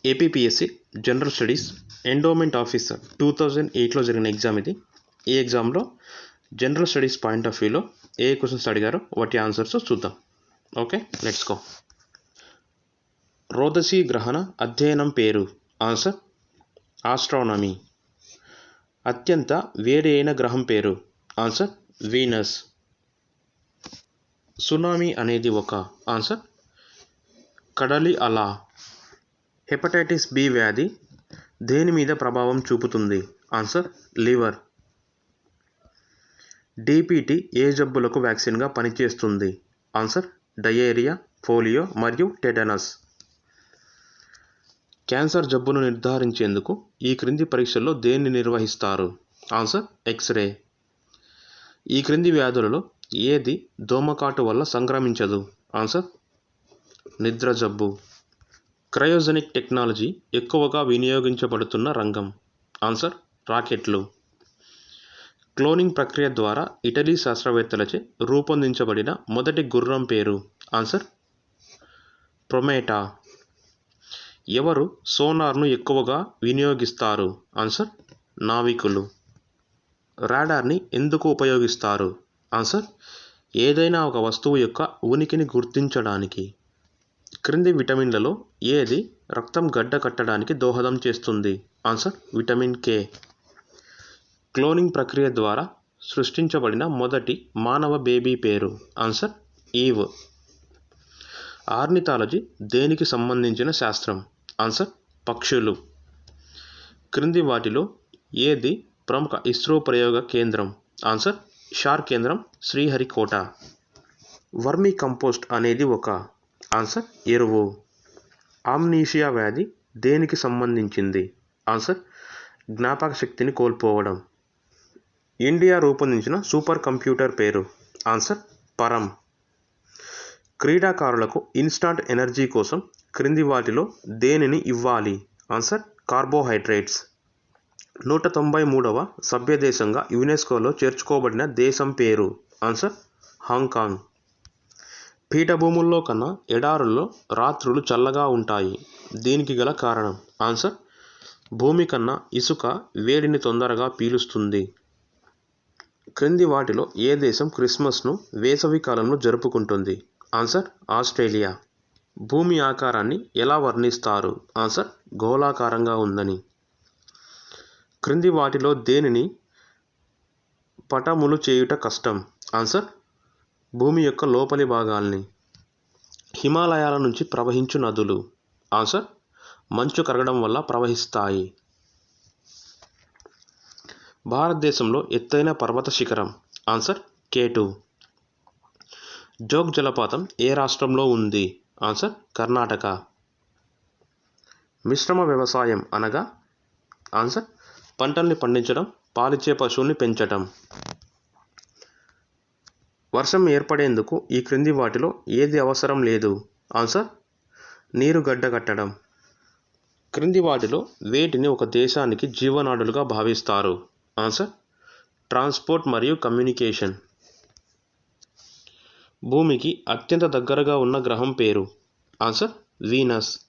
APPSC general studies endowment officer 2008లో జరిగిన exam ఇది. ఈ ఎగ్జామ్లో జనరల్ స్టడీస్ పాయింట్ ఆఫ్ వ్యూలో ఏ క్వశ్చన్స్ అడిగారో వాటి ఆన్సర్స్ చూద్దాం. Okay, let's go. రోదసీ గ్రహణ అధ్యయనం పేరు. Answer astronomy. అత్యంత వేడి అయిన గ్రహం పేరు. Answer Venus. సునామీ అనేది ఒక. ఆన్సర్ కడలి అల. హెపటైటిస్ బి వ్యాధి దేని మీద ప్రభావం చూపుతుంది. Answer liver. డిపిటి ఏ జబ్బులకు వ్యాక్సిన్గా పనిచేస్తుంది. ఆన్సర్ డయేరియా, పోలియో మరియు టెటనస్. క్యాన్సర్ జబ్బును నిర్ధారించేందుకు ఈ క్రింది పరీక్షల్లో దేన్ని నిర్వహిస్తారు. Answer x-ray. ఈ క్రింది వ్యాధులలో ఏది దోమకాటు వల్ల సంక్రమించదు. ఆన్సర్ నిద్ర జబ్బు. క్రయోజెనిక్ టెక్నాలజీ ఎక్కువగా వినియోగించబడుతున్న రంగం. ఆన్సర్ రాకెట్లు. క్లోనింగ్ ప్రక్రియ ద్వారా ఇటలీ శాస్త్రవేత్తలచే రూపొందించబడిన మొదటి గుర్రం పేరు. ఆన్సర్ ప్రొమేటా. ఎవరు సోనార్ను ఎక్కువగా వినియోగిస్తారు. ఆన్సర్ నావికులు. రాడార్ని ఎందుకు ఉపయోగిస్తారు. ఆన్సర్ ఏదైనా ఒక వస్తువు యొక్క ఉనికిని గుర్తించడానికి. క్రింది విటమిన్లలో ఏది రక్తం గడ్డ కట్టడానికి దోహదం చేస్తుంది. Answer vitamin K. క్లోనింగ్ ప్రక్రియ ద్వారా సృష్టించబడిన మొదటి మానవ బేబీ పేరు. ఆన్సర్ ఈవ్. ఆర్నిథాలజీ దేనికి సంబంధించిన శాస్త్రం. ఆన్సర్ పక్షులు. క్రింది వాటిలో ఏది ప్రముఖ ఇస్రో ప్రయోగ కేంద్రం. ఆన్సర్ షార్ కేంద్రం, శ్రీహరికోట. వర్మీ కంపోస్ట్ అనేది ఒక. ఆన్సర్ ఎరువు. ఆమ్నీషియా వ్యాధి దేనికి సంబంధించింది. ఆన్సర్ జ్ఞాపక శక్తిని కోల్పోవడం. ఇండియా రూపొందించిన సూపర్ కంప్యూటర్ పేరు. ఆన్సర్ పరం. క్రీడాకారులకు ఇన్స్టాంట్ ఎనర్జీ కోసం క్రింది వాటిలో దేనిని ఇవ్వాలి. Answer carbohydrates. 193వ సభ్యదేశంగా యునెస్కోలో చేర్చుకోబడిన దేశం పేరు. Answer Hong Kong. పీఠభూముల్లో కన్నా ఎడారుల్లో రాత్రులు చల్లగా ఉంటాయి. దీనికి గల కారణం. ఆన్సర్ భూమి కన్నా ఇసుక వేడిని తొందరగా పీలుస్తుంది. క్రింది వాటిలో ఏ దేశం క్రిస్మస్ను వేసవి కాలంలో జరుపుకుంటుంది. Answer Australia. భూమి ఆకారాన్ని ఎలా వర్ణిస్తారు. ఆన్సర్ గోళాకారంగా ఉందని. క్రింది వాటిలో దేనిని పటములు చేయుట కష్టం. ఆన్సర్ భూమి యొక్క లోపలి భాగాల్ని. హిమాలయాల నుంచి ప్రవహించు నదులు. ఆన్సర్ మంచు కరగడం వల్ల ప్రవహిస్తాయి. భారతదేశంలో ఎత్తైన పర్వత శిఖరం. Answer K2. జోగ్ జలపాతం ఏ రాష్ట్రంలో ఉంది. ఆన్సర్ కర్ణాటక. మిశ్రమ వ్యవసాయం అనగా. ఆన్సర్ పంటల్ని పండించడం, పాలిచ్చే పశువుల్ని పెంచటం. వర్షం ఏర్పడేందుకు ఈ క్రింది వాటిలో ఏది అవసరం లేదు. ఆన్సర్ నీరు గడ్డ కట్టడం. క్రింది వాటిలో వేటిని ఒక దేశానికి జీవనాడులుగా భావిస్తారు. ఆన్సర్ ట్రాన్స్పోర్ట్ మరియు కమ్యూనికేషన్. భూమికి అత్యంత దగ్గరగా ఉన్న గ్రహం పేరు. Answer Venus.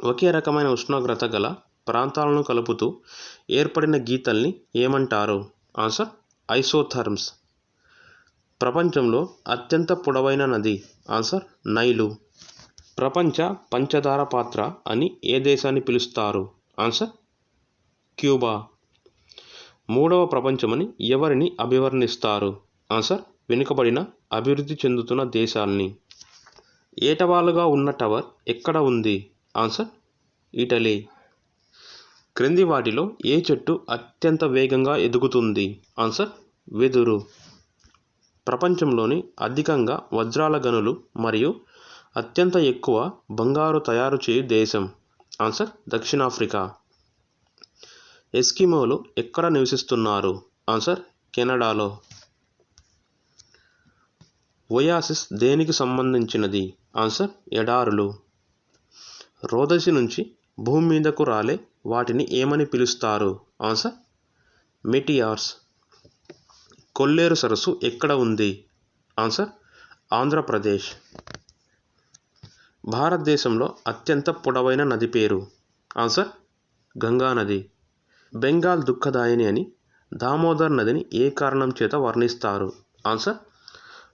ఒకే రకమైన ఉష్ణోగ్రత గల ప్రాంతాలను కలుపుతూ ఏర్పడిన గీతల్ని ఏమంటారు. ఆన్సర్ ఐసోథర్మ్స్. ప్రపంచంలో అత్యంత పొడవైన నది. Answer Nile. ప్రపంచ పంచదార పాత్ర అని ఏ దేశాన్ని పిలుస్తారు. Answer Cuba. మూడవ ప్రపంచమని ఎవరిని అభివర్ణిస్తారు. ఆన్సర్ వెనుకబడిన అభివృద్ధి చెందుతున్న దేశాల్ని. ఏటవాలుగా ఉన్న టవర్ ఎక్కడ ఉంది. Answer Italy. క్రింది వాటిలో ఏ చెట్టు అత్యంత వేగంగా ఎదుగుతుంది. ఆన్సర్ వెదురు. ప్రపంచంలోని అధికంగా వజ్రాల గనులు మరియు అత్యంత ఎక్కువ బంగారు తయారు చేయు దేశం. ఆన్సర్ దక్షిణాఫ్రికా. ఎస్కిమోలు ఎక్కడ నివసిస్తున్నారు. ఆన్సర్ కెనడాలో. ఒయాసిస్ దేనికి సంబంధించినది. ఆన్సర్ ఎడారులు. రోదసి నుంచి భూమి మీదకు రాలే వాటిని ఏమని పిలుస్తారు. ఆన్సర్ మెటియార్స్. కొల్లేరు సరస్సు ఎక్కడ ఉంది. ఆన్సర్ ఆంధ్రప్రదేశ్. భారతదేశంలో అత్యంత పొడవైన నది పేరు. ఆన్సర్ గంగా నది. బెంగాల్ దుఃఖదాయిని అని దామోదర్ నదిని ఏ కారణం చేత వర్ణిస్తారు? ఆన్సర్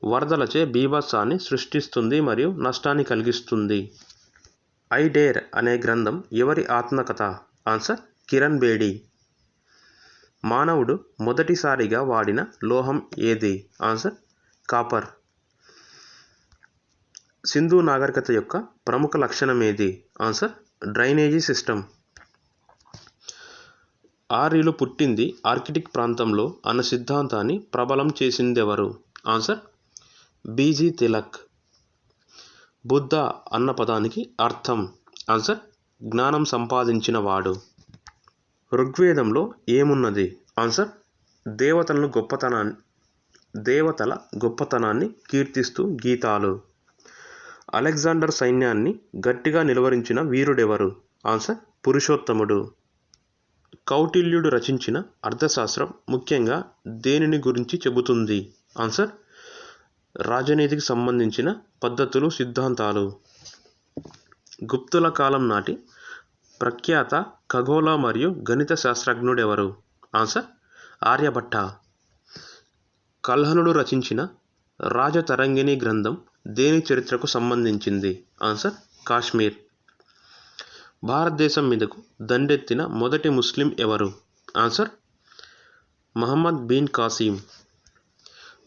వరదలచే బీభత్సాన్ని సృష్టిస్తుంది మరియు నష్టాన్ని కలిగిస్తుంది. ఐ డేర్ అనే గ్రంథం ఎవరి ఆత్మకథ? ఆన్సర్ కిరణ్ బేడి. మానవుడు మొదటిసారిగా వాడిన లోహం ఏది? Answer copper. సింధు నాగరికత యొక్క ప్రముఖ లక్షణం ఏది? Answer drainage system. ఆర్యులు పుట్టింది ఆర్కిటిక్ ప్రాంతంలో అన్న సిద్ధాంతాన్ని ప్రబలం చేసిందెవరు? Answer BG Tilak. బుద్ధ అన్న పదానికి అర్థం? ఆన్సర్ జ్ఞానం సంపాదించిన వాడు. ఋగ్వేదంలో ఏమున్నది? ఆన్సర్ దేవతల గొప్పతనాన్ని కీర్తిస్తూ గీతాలు. అలెగ్జాండర్ సైన్యాన్ని గట్టిగా నిలువరించిన వీరుడెవరు? ఆన్సర్ పురుషోత్తముడు. కౌటిల్యుడు రచించిన అర్థశాస్త్రం ముఖ్యంగా దేనిని గురించి చెబుతుంది? ఆన్సర్ రాజనీతికి సంబంధించిన పద్ధతులు, సిద్ధాంతాలు. గుప్తుల కాలం నాటి ప్రఖ్యాత ఖగోళ మరియు గణిత శాస్త్రజ్ఞుడెవరు? ఆన్సర్ ఆర్యభట్ట. కల్హణుడు రచించిన రాజతరంగిణి గ్రంథం దేని చరిత్రకు సంబంధించింది? ఆన్సర్ కాశ్మీర్. భారతదేశం మీదకు దండెత్తిన మొదటి ముస్లిం ఎవరు? ఆన్సర్ మహమ్మద్ బిన్ కాసిం.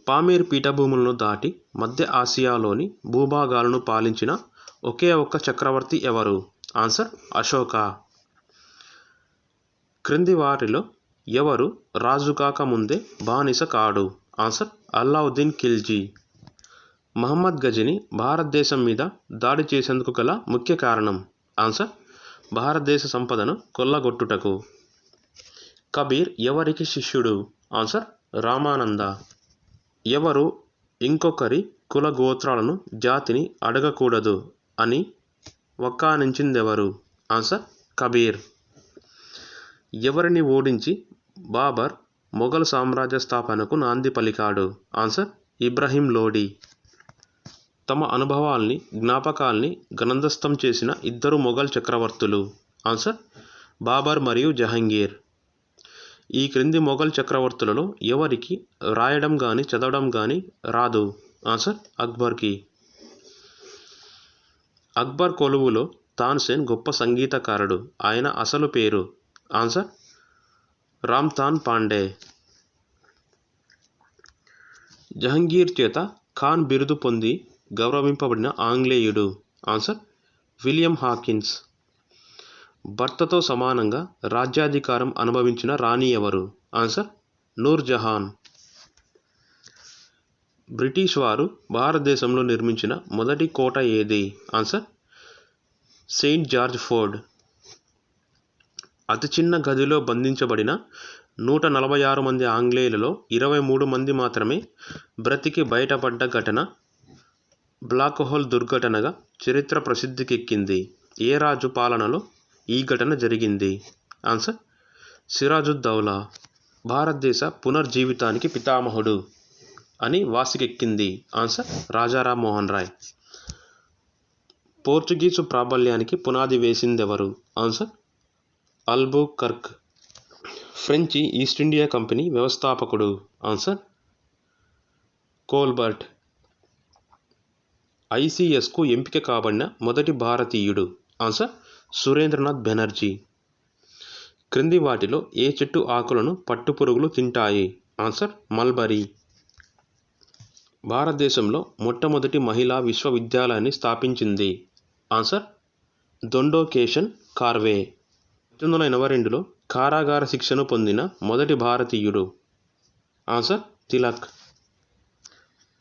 పామీర్ పీఠభూములను దాటి మధ్య ఆసియాలోని భూభాగాలను పాలించిన ఒకే ఒక్క చక్రవర్తి ఎవరు? ఆన్సర్ అశోక. క్రింది వారిలో ఎవరు రాజు కాక ముందే బానిస కాడు? ఆన్సర్ అల్లావుద్దీన్ ఖిల్జీ. మహమ్మద్ గజని భారతదేశం మీద దాడి చేసేందుకు గల ముఖ్య కారణం? ఆన్సర్ భారతదేశ సంపదను కొల్లగొట్టుటకు. కబీర్ ఎవరికి శిష్యుడు? ఆన్సర్ రామానంద. ఎవరు ఇంకొకరి కుల గోత్రాలను జాతిని అడగకూడదు అని వక్కాణించిందెవరు? ఆన్సర్ కబీర్. ఎవరిని ఓడించి బాబర్ మొఘల్ సామ్రాజ్య స్థాపనకు నాంది పలికాడు? ఆన్సర్ ఇబ్రహీం లోడి. తమ అనుభవాల్ని, జ్ఞాపకాల్ని గ్రంథస్థం చేసిన ఇద్దరు మొఘల్ చక్రవర్తులు? ఆన్సర్ బాబర్ మరియు జహంగీర్. ఈ క్రింది మొఘల్ చక్రవర్తులలో ఎవరికి రాయడం కానీ చదవడం కానీ రాదు? ఆన్సర్ అక్బర్కి. అక్బర్ కొలువులో తాన్సేన్ గొప్ప సంగీతకారుడు. ఆయన అసలు పేరు? ఆన్సర్ రామ్తాన్ పాండే. జహంగీర్ చేత ఖాన్ బిరుదు పొంది గౌరవింపబడిన ఆంగ్లేయుడు? Answer William Hawkins. భర్తతో సమానంగా రాజ్యాధికారం అనుభవించిన రాణి ఎవరు? ఆన్సర్ నూర్ జహాన్. బ్రిటిష్ వారు భారతదేశంలో నిర్మించిన మొదటి కోట ఏది? Answer Saint George fort. అతి చిన్న గదిలో బంధించబడిన 146 మంది ఆంగ్లేయులలో 23 మంది మాత్రమే బ్రతికి బయటపడ్డ ఘటన బ్లాక్ హోల్ దుర్ఘటనగా చరిత్ర ప్రసిద్ధికెక్కింది. ఏ రాజు పాలనలో ఈ ఘటన జరిగింది? ఆన్సర్ సిరాజుద్దౌలా. భారతదేశ పునర్జీవితానికి పితామహుడు అని వాసికెక్కింది? ఆన్సర్ రాజారాం మోహన్ రాయ్. పోర్చుగీసు ప్రాబల్యానికి పునాది వేసిందెవరు? Answer Albuquerque. French East India company వ్యవస్థాపకుడు? Answer Colbert. ఐసిఎస్కు ఎంపిక కాబడిన మొదటి భారతీయుడు? ఆన్సర్ సురేంద్రనాథ్ బెనర్జీ. క్రింది వాటిలో ఏ చెట్టు ఆకులను పట్టుపురుగులు తింటాయి? Answer mulberry. భారతదేశంలో మొట్టమొదటి మహిళా విశ్వవిద్యాలయాన్ని స్థాపించింది? ఆన్సర్ దొండోకేషన్ కార్వే. 1982లో కారాగార శిక్షను పొందిన మొదటి భారతీయుడు? ఆన్సర్ తిలక్.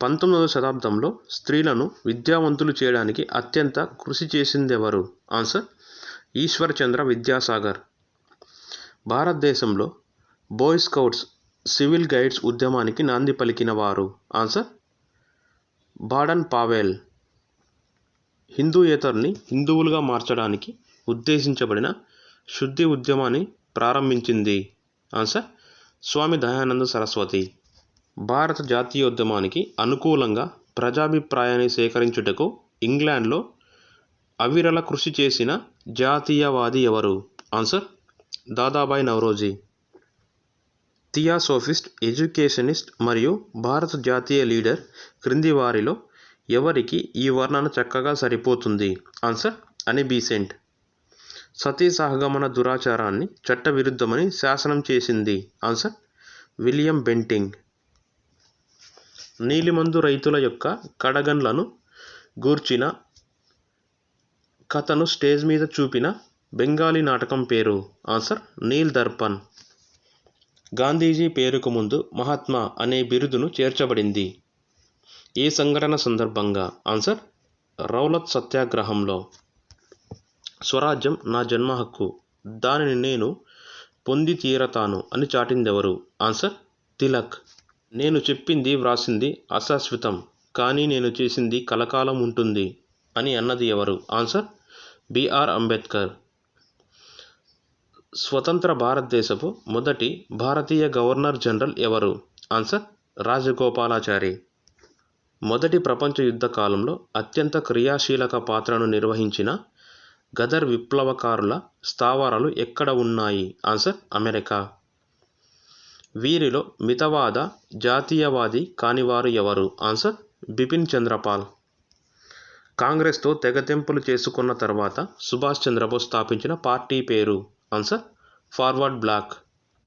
19వ శతాబ్దంలో స్త్రీలను విద్యావంతులు చేయడానికి అత్యంత కృషి చేసిందెవరు? ఆన్సర్ ఈశ్వర్చంద్ర విద్యాసాగర్. భారతదేశంలో బాయ్ స్కౌట్స్ సివిల్ గైడ్స్ ఉద్యమానికి నాంది పలికిన వారు? Answer బాడన్ Powell. హిందూయేతరుల్ని హిందువులుగా మార్చడానికి ఉద్దేశించబడిన శుద్ధి ఉద్యమాన్ని ప్రారంభించింది? ఆన్సర్ స్వామి దయానంద సరస్వతి. భారత జాతీయోద్యమానికి అనుకూలంగా ప్రజాభిప్రాయాన్ని సేకరించుటకు ఇంగ్లాండ్లో అవిరళ కృషి చేసిన జాతీయవాది ఎవరు? ఆన్సర్ దాదాబాయి నౌరోజీ. థియాసోఫిస్ట్, ఎడ్యుకేషనిస్ట్ మరియు భారత జాతీయ లీడర్ క్రింది వారిలో ఎవరికి ఈ వర్ణన చక్కగా సరిపోతుంది? ఆన్సర్ అని బీసెంట్. సతీ సహగమన దురాచారాన్ని చట్టవిరుద్ధమని శాసనం చేసింది? Answer William Bentinck. నీలిమందు రైతుల యొక్క కడగండ్లను గూర్చిన కథను స్టేజ్ మీద చూపిన బెంగాలీ నాటకం పేరు? ఆన్సర్ నీల్ దర్పణ్. గాంధీజీ పేరుకు ముందు మహాత్మా అనే బిరుదును చేర్చబడింది ఏ సంఘటన సందర్భంగా? ఆన్సర్ రౌలత్ సత్యాగ్రహంలో. స్వరాజ్యం నా జన్మ హక్కు, దానిని నేను పొంది తీరతాను అని చాటిందెవరు? ఆన్సర్ తిలక్. నేను చెప్పింది వ్రాసింది అశాశ్వతం, కానీ నేను చేసింది కలకాలం ఉంటుంది అని అన్నది ఎవరు? Answer B R Ambedkar. స్వతంత్ర భారతదేశపు మొదటి భారతీయ గవర్నర్ జనరల్ ఎవరు? ఆన్సర్ రాజగోపాలాచారి. మొదటి ప్రపంచ యుద్ధ కాలంలో అత్యంత క్రియాశీలక పాత్రను నిర్వహించిన గదర్ విప్లవకారుల స్థావరాలు ఎక్కడ ఉన్నాయి? Answer America. వీరిలో మితవాద జాతీయవాది కానివారు ఎవరు? ఆన్సర్ బిపిన్ చంద్రపాల్. కాంగ్రెస్తో తెగతెంపులు చేసుకున్న తర్వాత సుభాష్ చంద్రబోస్ స్థాపించిన పార్టీ పేరు? Answer forward black.